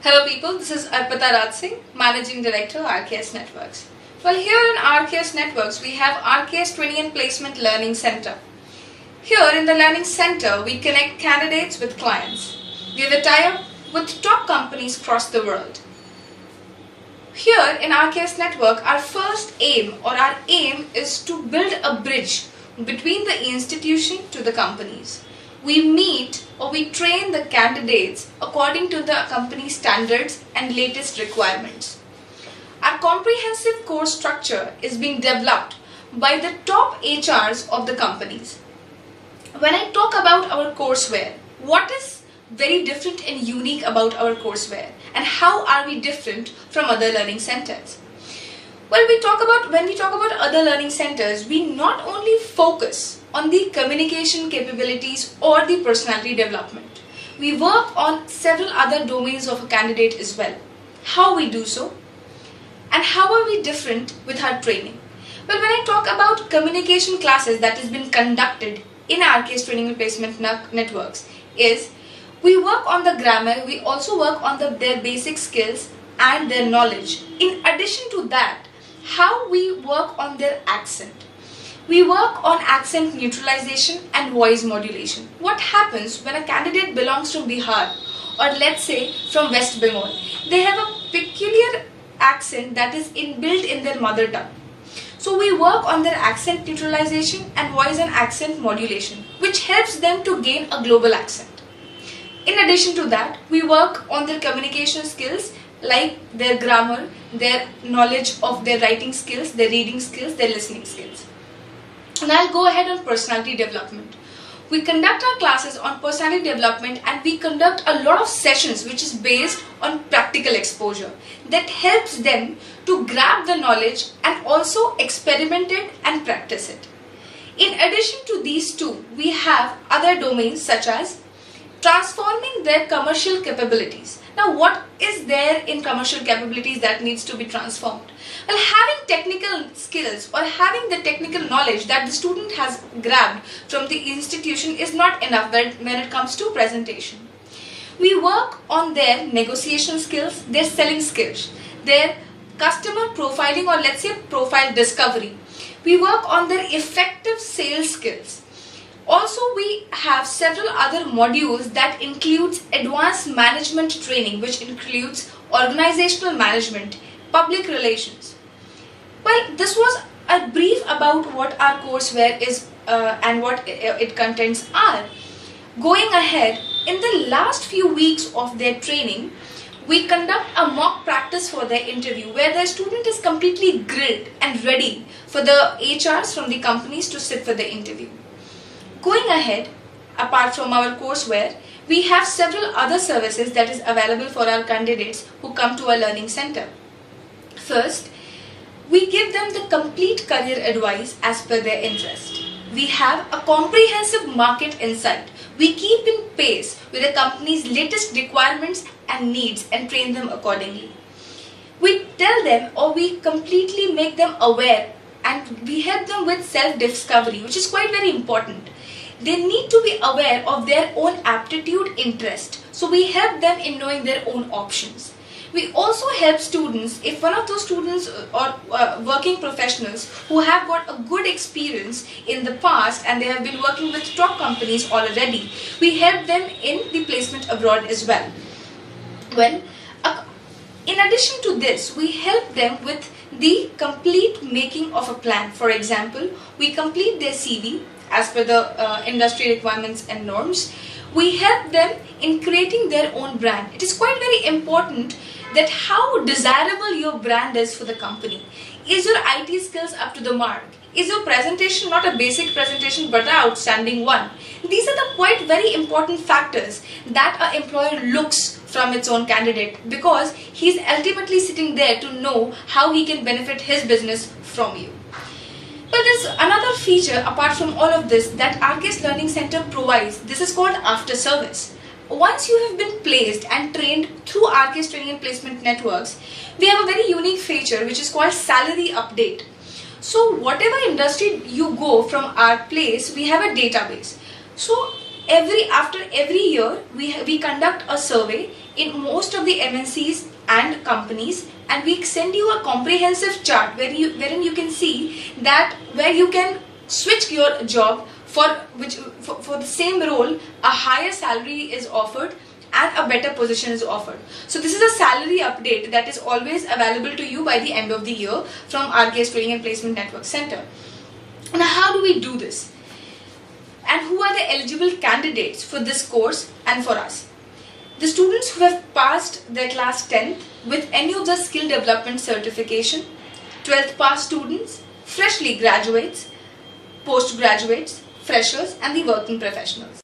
Hello people, this is Arpita Raj Singh, Managing Director, RKS Networks. Well, here in RKS Networks, we have RKS Training and Placement Learning Center. Here in the Learning Center, we connect candidates with clients. We have a tie-up with top companies across the world. Here in RKS Network, our first aim is to build a bridge between the institution to the companies. We meet or we train the candidates according to the company standards and latest requirements. Our comprehensive course structure is being developed by the top HRs of the companies. When I talk about our courseware, what is very different and unique about our courseware and how are we different from other learning centers? Well, when we talk about other learning centers, we not only focus on the communication capabilities or the personality development. We work on several other domains of a candidate as well. How we do so and how are we different with our training? Well, when I talk about communication classes that has been conducted in RKS Training and Placement Networks is we work on the grammar, we also work on their basic skills and their knowledge. In addition to that, how we work on their accent. We work on accent neutralization and voice modulation. What happens when a candidate belongs from Bihar or let's say from West Bengal? They have a peculiar accent that is inbuilt in their mother tongue. So we work on their accent neutralization and voice and accent modulation, which helps them to gain a global accent. In addition to that, we work on their communication skills like their grammar, their knowledge of their writing skills, their reading skills, their listening skills. And I'll go ahead on personality development. We conduct our classes on personality development and we conduct a lot of sessions which is based on practical exposure that helps them to grab the knowledge and also experiment it and practice it. In addition to these two, we have other domains such as transforming their commercial capabilities. Now, what is there in commercial capabilities that needs to be transformed? Well, having technical skills or having the technical knowledge that the student has grabbed from the institution is not enough when it comes to presentation. We work on their negotiation skills, their selling skills, their customer profiling or let's say profile discovery. We work on their effective sales skills. Also, we have several other modules that includes advanced management training, which includes organizational management, public relations. Well, this was a brief about what our courseware is and what its contents are. Going ahead, in the last few weeks of their training, we conduct a mock practice for their interview where the student is completely grilled and ready for the HRs from the companies to sit for the interview. Going ahead, apart from our courseware, we have several other services that is available for our candidates who come to our learning center. First, we give them the complete career advice as per their interest. We have a comprehensive market insight. We keep in pace with the company's latest requirements and needs and train them accordingly. We tell them or we completely make them aware and we help them with self-discovery, which is quite very important. They need to be aware of their own aptitude, interest. So we help them in knowing their own options. We also help students, if one of those students or working professionals who have got a good experience in the past and they have been working with top companies already, we help them in the placement abroad as well. Well, in addition to this, we help them with the complete making of a plan. For example, we complete their CV as per the industry requirements and norms. We help them in creating their own brand. It is quite very important that how desirable your brand is for the company. Is your IT skills up to the mark? Is your presentation not a basic presentation but an outstanding one? These are the quite very important factors that an employer looks from its own candidate because he's ultimately sitting there to know how he can benefit his business from you. But there's another feature apart from all of this that RKS Learning Center provides. This is called after service. Once you have been placed and trained through RKS Training and Placement Networks, we have a very unique feature which is called salary update. So whatever industry you go from our place, we have a database. So After every year, we conduct a survey in most of the MNCs and companies, and we send you a comprehensive chart wherein you can see that where you can switch your job for the same role, a higher salary is offered and a better position is offered. So this is a salary update that is always available to you by the end of the year from RKS Training and Placement Network Center. Now, how do we do this? And who are the eligible candidates for this course and for us? The students who have passed their class 10th with any of the skill development certification, 12th pass students, freshly graduates, postgraduates, freshers and the working professionals.